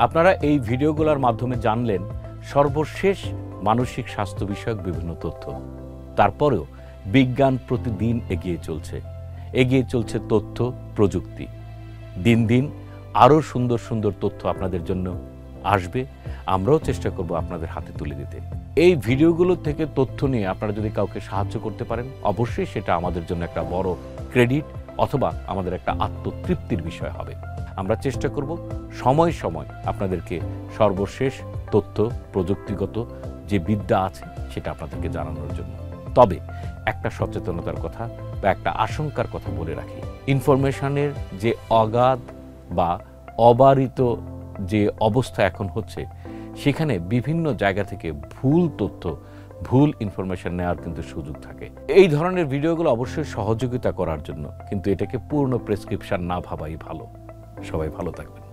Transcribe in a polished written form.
আপনারা এই ভিডিওগুলোর মাধ্যমে জানলেন সর্বশেষ মানসিক স্বাস্থ্য বিষয়ক বিভিন্ন তথ্য। তারপরেও বিজ্ঞান প্রতিদিন এগিয়ে চলছে তথ্য প্রযুক্তি। দিন দিন আরও সুন্দর সুন্দর তথ্য আপনাদের জন্য আসবে, আমরাও চেষ্টা করব আপনাদের হাতে তুলে দিতে। এই ভিডিওগুলো থেকে তথ্য নিয়ে আপনারা যদি কাউকে সাহায্য করতে পারেন, অবশ্যই সেটা আমাদের জন্য একটা বড় ক্রেডিট অথবা আমাদের একটা আত্মতৃপ্তির বিষয় হবে। আমরা চেষ্টা করব সময় সময় আপনাদেরকে সর্বশেষ তথ্য প্রযুক্তিগত যে বিদ্যা আছে সেটা আপনাদেরকে জানানোর জন্য। তবে একটা সচেতনতার কথা বা একটা আশঙ্কার কথা বলে রাখি, ইনফরমেশনের যে অগাধ বা অবারিত যে অবস্থা এখন হচ্ছে, সেখানে বিভিন্ন জায়গা থেকে ভুল তথ্য, ভুল ইনফরমেশন নেওয়ার কিন্তু সুযোগ থাকে। এই ধরনের ভিডিওগুলো অবশ্যই সহযোগিতা করার জন্য, কিন্তু এটাকে পূর্ণ প্রেসক্রিপশন না ভাবাই ভালো। সবাই ভালো থাকবেন।